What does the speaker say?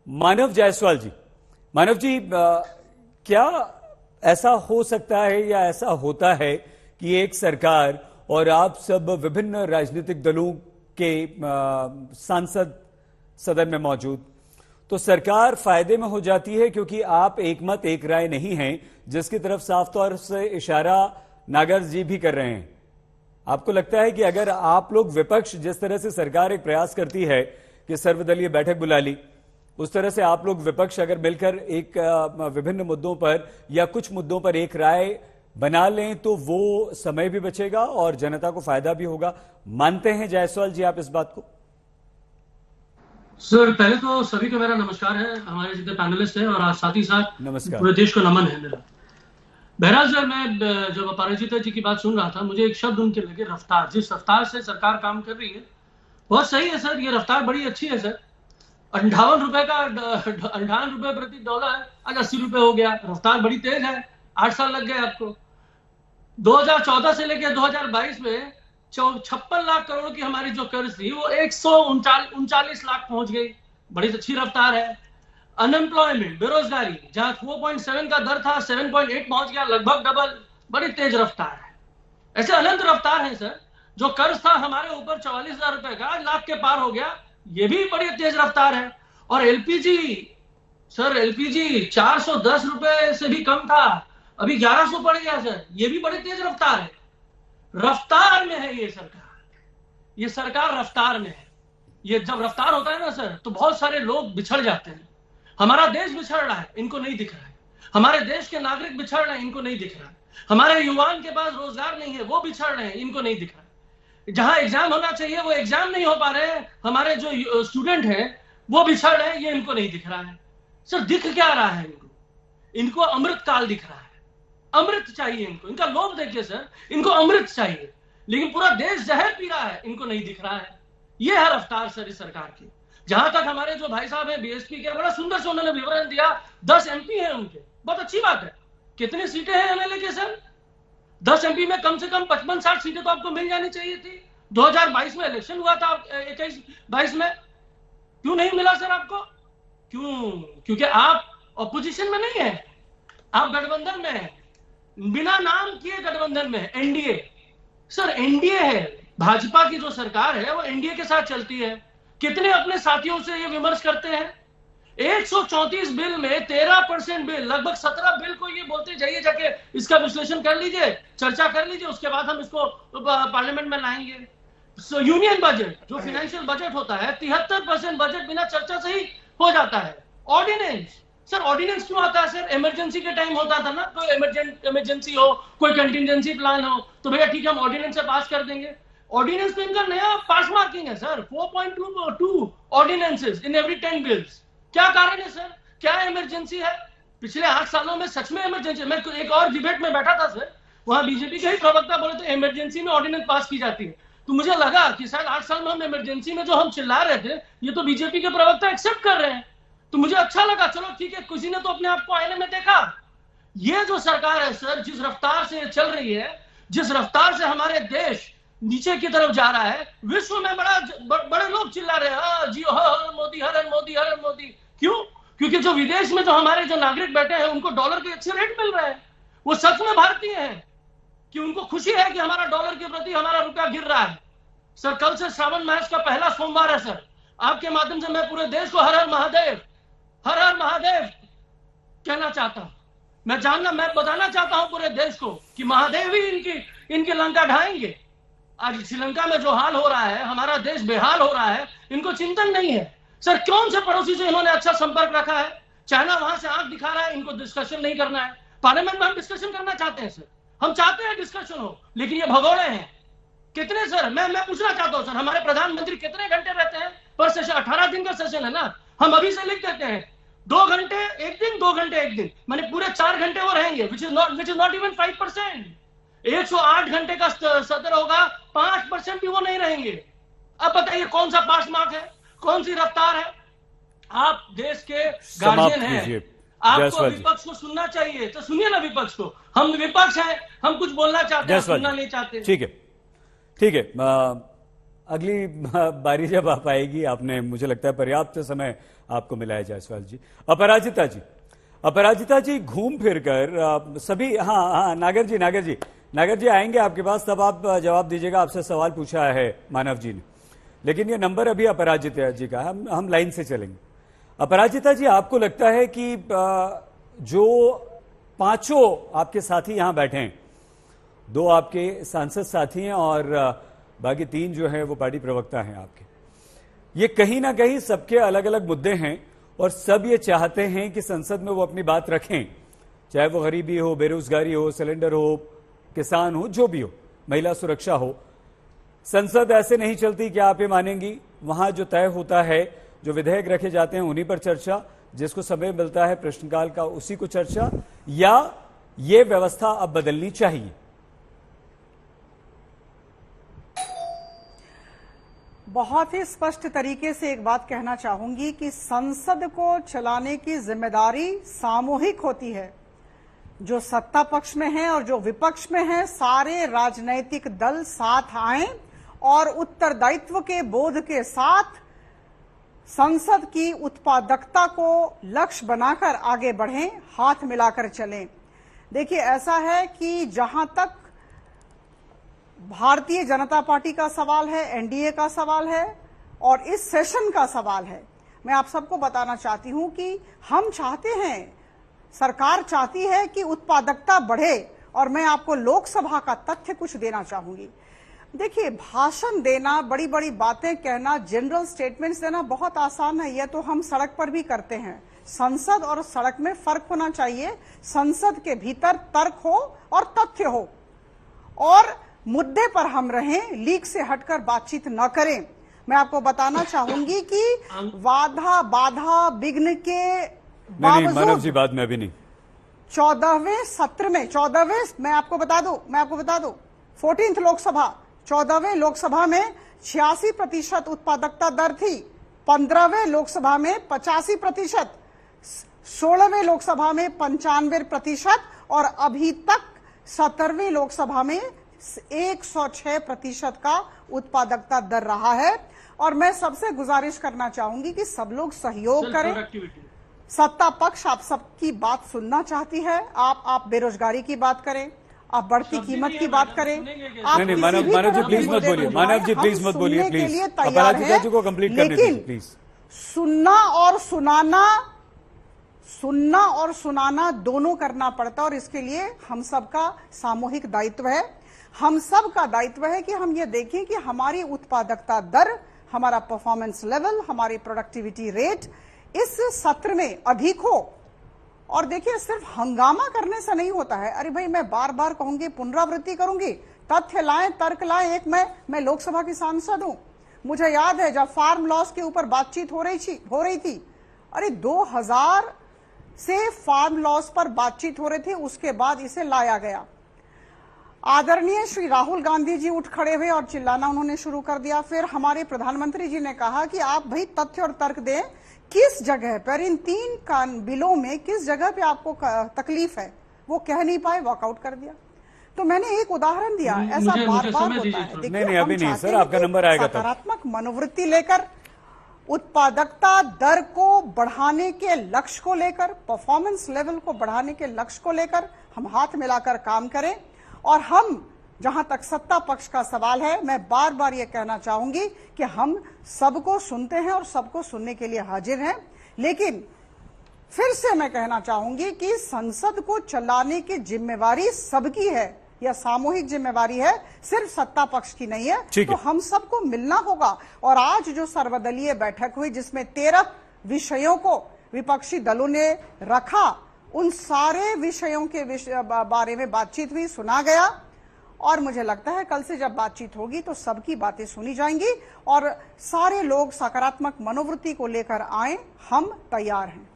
मानव जायसवाल जी, मानव जी, क्या ऐसा हो सकता है या ऐसा होता है कि एक सरकार और आप सब विभिन्न राजनीतिक दलों के सांसद सदन में मौजूद, तो सरकार फायदे में हो जाती है क्योंकि आप एक मत एक राय नहीं हैं, जिसकी तरफ साफ तौर से इशारा नागर जी भी कर रहे हैं। आपको लगता है कि अगर आप लोग विपक्ष, जिस तरह से सरकार एक प्रयास करती है कि सर्वदलीय बैठक बुला ली, उस तरह से आप लोग विपक्ष अगर मिलकर एक विभिन्न मुद्दों पर या कुछ मुद्दों पर एक राय बना लें तो वो समय भी बचेगा और जनता को फायदा भी होगा। मानते हैं जायसवाल जी आप इस बात को? सर, पहले तो सभी को मेरा नमस्कार है, हमारे जितने पैनलिस्ट हैं, और साथ ही साथ पूरे देश को नमन है मेरा। बहरहाल सर, मैं जब अपराजिता जी की बात सुन रहा था, मुझे एक शब्द उनके लगे, रफ्तार। जिस रफ्तार से सरकार काम कर रही है बहुत सही है सर, ये रफ्तार बड़ी अच्छी है सर। 58 रुपए प्रति डॉलर आज 80 रुपए हो गया, रफ्तार बड़ी तेज है। 8 साल लग गए आपको। 2014 से लेकर 2022 में 56 लाख करोड़ की हमारी जो कर्ज थी वो 139 लाख पहुंच गई, बड़ी अच्छी रफ्तार है। अनएम्प्लॉयमेंट, बेरोजगारी, जहां 4.7 का दर था 7.8 पहुंच गया, लगभग डबल, बड़ी तेज रफ्तार है। ऐसे अनंत रफ्तार है सर। जो कर्ज था हमारे ऊपर 44,000 रुपए का, लाख के पार हो गया, ये भी बड़ी तेज रफ्तार है। और एलपीजी सर, एलपीजी 410 रुपए से भी कम था, अभी 1100 पड़ गया सर, ये भी बड़ी तेज रफ्तार है। रफ्तार में है ये सरकार रफ्तार में है। ये जब रफ्तार होता है ना सर, तो बहुत सारे लोग बिछड़ जाते हैं। हमारा देश बिछड़ रहा है, इनको नहीं दिख रहा है। हमारे देश के नागरिक बिछड़ रहे हैं, इनको नहीं दिख रहा है। हमारे युवाओं के पास रोजगार नहीं है, वो बिछड़ रहे हैं, इनको नहीं दिख रहा है। जहां एग्जाम होना चाहिए वो एग्जाम नहीं हो पा रहे हैं, हमारे जो स्टूडेंट हैं वो बिछड़ रहे हैं, ये इनको नहीं दिख रहा है। सर, दिख क्या रहा है इनको अमृत काल दिख रहा है। अमृत चाहिए इनको, इनका लोभ देखिए सर, इनको अमृत चाहिए, लेकिन पूरा देश जहर पी रहा है, इनको नहीं दिख रहा है। ये है रफ्तार सर इस सरकार की। जहां तक हमारे जो भाई साहब हैं बीएसपी के, बड़ा सुंदर से उन्होंने विवरण दिया। 10 एमपी हैं उनके, बहुत अच्छी बात है। कितनी सीटें हैं एमएलए के सर? 10 एमपी में कम से कम 55-60 सीटें तो आपको मिल जानी चाहिए थी। 2022 में इलेक्शन हुआ था, 21-22 में क्यों नहीं मिला सर आपको? क्यों? क्योंकि आप ऑपोजिशन में नहीं है, आप गठबंधन में है, बिना नाम किए गठबंधन में है, एनडीए। सर, एनडीए है, भाजपा की जो सरकार है वो एनडीए के साथ चलती है। कितने अपने साथियों से ये विमर्श करते हैं? 134 बिल में 13% बिल, लगभग 17 बिल को ये बोलते जाइए जाके इसका विश्लेषण कर लीजिए, चर्चा कर लीजिए, उसके बाद हम इसको पार्लियामेंट में लाएंगे। यूनियन बजट, जो फाइनेंशियल बजट होता है, 73% बजट बिना चर्चा से ही हो जाता है। ऑर्डिनेंस, सर ऑर्डिनेंस क्यों आता है सर? इमरजेंसी के टाइम होता था ना, कोई इमरजेंसी हो, कोई कंटिजेंसी प्लान हो, तो भैया ठीक है हम ऑर्डिनेंस से पास कर देंगे। ऑर्डिनेंस तो इनका नया पास मार्किंग है sir, 4.2 ordinances in every 10 bills. क्या कारण है सर? क्या इमरजेंसी है? पिछले 8 सालों में सच में इमरजेंसी। मैं एक और डिबेट में बैठा था सर, वहां बीजेपी के ही प्रवक्ता बोले थे इमरजेंसी में ऑर्डिनेंस पास की जाती है। तो मुझे लगा कि शायद 8 साल में हम इमरजेंसी में जो हम चिल्ला रहे थे, ये तो बीजेपी के प्रवक्ता एक्सेप्ट कर रहे हैं। तो मुझे अच्छा लगा, चलो ठीक है, किसी ने तो अपने आप को आईने में देखा। ये जो सरकार है सर, जिस रफ्तार से चल रही है, जिस रफ्तार से हमारे देश नीचे की तरफ जा रहा है, विश्व में बड़े लोग चिल्ला रहे हैं जी हर मोदी, हर मोदी, हर मोदी। क्यों? क्योंकि जो विदेश में जो हमारे जो नागरिक बैठे हैं उनको डॉलर के अच्छे रेट मिल रहे हैं, वो सच में भारतीय हैं कि उनको खुशी है कि हमारा डॉलर के प्रति हमारा रुपया गिर रहा है। सर, कल से श्रावण मास का पहला सोमवार है सर, आपके माध्यम से मैं पूरे देश को हर हर महादेव, हर हर महादेव कहना चाहता हूं। मैं बताना चाहता हूं पूरे देश को कि महादेव ही इनकी लंका ढाएंगे। आज श्रीलंका में जो हाल हो रहा है, हमारा देश बेहाल हो रहा है, इनको चिंतन नहीं है सर। कौन से पड़ोसी से इन्होंने अच्छा संपर्क रखा है? चाइना वहां से आंख दिखा रहा है, इनको डिस्कशन नहीं करना है। पार्लियामेंट में हम डिस्कशन करना चाहते हैं सर, हम चाहते हैं डिस्कशन हो, लेकिन ये भगोड़े हैं। कितने सर, मैं पूछना चाहता हूं सर, हमारे प्रधानमंत्री कितने घंटे रहते हैं पर सेशन? 18 दिन का सेशन है ना, हम अभी से लिख देते हैं 2 घंटे एक दिन, 2 घंटे एक दिन, माने पूरे 4 घंटे वो रहेंगे, विच इज नॉट इवन 5%। 108 घंटे का सत्र होगा, 5% भी वो नहीं रहेंगे। अब बताइए कौन सा पास मार्क है, कौन सी रफ्तार है? आप देश के गार्जियन हैं, आपको विपक्ष को सुनना चाहिए, तो सुनिए ना विपक्ष को। हम विपक्ष हैं, हम कुछ बोलना चाहते हैं, सुनना नहीं चाहते। ठीक है, ठीक है। अगली बारी जब आप आएगी, आपने मुझे लगता है पर्याप्त समय आपको मिला है जायसवाल जी। अपराजिता जी घूम फिर कर सभी, हाँ नागर जी आएंगे आपके पास, तब आप जवाब दीजिएगा। आपसे सवाल पूछा है मानव जी ने, लेकिन ये नंबर अभी अपराजिता जी का, हम लाइन से चलेंगे। अपराजिता जी, आपको लगता है कि जो पांचों आपके साथी यहां बैठे हैं, 2 आपके सांसद साथी हैं और बाकी 3 जो है वो पार्टी प्रवक्ता हैं आपके, ये कहीं ना कहीं सबके अलग अलग मुद्दे हैं और सब ये चाहते हैं कि संसद में वो अपनी बात रखें, चाहे वो गरीबी हो, बेरोजगारी हो, सिलेंडर हो, किसान हो, जो भी हो, महिला सुरक्षा हो। संसद ऐसे नहीं चलती कि आप ये मानेंगी। वहां जो तय होता है, जो विधेयक रखे जाते हैं उन्हीं पर चर्चा, जिसको समय मिलता है प्रश्नकाल का उसी को चर्चा, या ये व्यवस्था अब बदलनी चाहिए? बहुत ही स्पष्ट तरीके से एक बात कहना चाहूंगी कि संसद को चलाने की जिम्मेदारी सामूहिक होती है। जो सत्ता पक्ष में है और जो विपक्ष में है, सारे राजनैतिक दल साथ आएं और उत्तरदायित्व के बोध के साथ संसद की उत्पादकता को लक्ष्य बनाकर आगे बढ़ें, हाथ मिलाकर चलें। देखिए, ऐसा है कि जहां तक भारतीय जनता पार्टी का सवाल है, एनडीए का सवाल है और इस सेशन का सवाल है, मैं आप सबको बताना चाहती हूं कि हम चाहते हैं, सरकार चाहती है कि उत्पादकता बढ़े। और मैं आपको लोकसभा का तथ्य कुछ देना चाहूंगी। देखिए, भाषण देना, बड़ी बड़ी बातें कहना, जनरल स्टेटमेंट्स देना बहुत आसान है, यह तो हम सड़क पर भी करते हैं। संसद और सड़क में फर्क होना चाहिए। संसद के भीतर तर्क हो और तथ्य हो और मुद्दे पर हम रहें, लीक से हटकर बातचीत न करें। मैं आपको बताना चाहूंगी कि बाधा विघ्न के नहीं, मानव जी बाद में अभी नहीं। 14वें सत्र में, 14वें, मैं आपको बता दूं 14th लोकसभा, 14वें लोकसभा में 86% उत्पादकता दर थी, 15वें लोकसभा में 85%, 16वें लोकसभा में 95% और अभी तक 17वीं लोकसभा में 106% का उत्पादकता दर रहा है। और मैं सबसे गुजारिश करना चाहूंगी कि सब लोग सहयोग करें। सत्ता पक्ष आप सबकी बात सुनना चाहती है। आप बेरोजगारी की बात करें, आप बढ़ती कीमत की बात करें। नहीं, मानव जी प्लीज मत बोलिए, मानव जी प्लीज मत बोलिए, प्लीज अपराजिता जी को कंप्लीट करने दीजिए प्लीज। सुनना और सुनाना दोनों करना पड़ता है और इसके लिए हम सबका सामूहिक दायित्व है। हम सब का दायित्व है कि हम ये देखें कि हमारी उत्पादकता दर, हमारा परफॉर्मेंस लेवल, हमारी प्रोडक्टिविटी रेट इस सत्र में अधिक हो। और देखिए, सिर्फ हंगामा करने से नहीं होता है। अरे भाई, मैं बार बार कहूंगी, पुनरावृत्ति करूंगी, तथ्य लाएं, तर्क लाएं। एक मैं लोकसभा की सांसद हूं, मुझे याद है जब फार्म लॉस के ऊपर बातचीत हो रही थी, अरे 2000 से फार्म लॉस पर बातचीत हो रही थी, उसके बाद इसे लाया गया। आदरणीय श्री राहुल गांधी जी उठ खड़े हुए और चिल्लाना उन्होंने शुरू कर दिया। फिर हमारे प्रधानमंत्री जी ने कहा कि आप भाई तथ्य और तर्क दें, किस जगह पर इन 3 बिलों में किस जगह पे आपको तकलीफ है, वो कह नहीं पाए, वॉकआउट कर दिया। तो मैंने एक उदाहरण दिया, ऐसा बार बार होता है। नहीं, अभी नहीं सर, आपका नंबर आएगा। सकारात्मक मनोवृत्ति लेकर, उत्पादकता दर को बढ़ाने के लक्ष्य को लेकर, परफॉर्मेंस लेवल को बढ़ाने के लक्ष्य को लेकर हम हाथ मिलाकर काम करें। और हम, जहां तक सत्ता पक्ष का सवाल है, मैं बार बार यह कहना चाहूंगी कि हम सबको सुनते हैं और सबको सुनने के लिए हाजिर हैं। लेकिन फिर से मैं कहना चाहूंगी कि संसद को चलाने की जिम्मेवारी सबकी है, यह सामूहिक जिम्मेवारी है, सिर्फ सत्ता पक्ष की नहीं है। तो हम सबको मिलना होगा। और आज जो सर्वदलीय बैठक हुई, जिसमें 13 विषयों को विपक्षी दलों ने रखा, उन सारे विषयों के बारे में बातचीत हुई, सुना गया। और मुझे लगता है कल से जब बातचीत होगी तो सबकी बातें सुनी जाएंगी और सारे लोग सकारात्मक मनोवृत्ति को लेकर आए। हम तैयार हैं।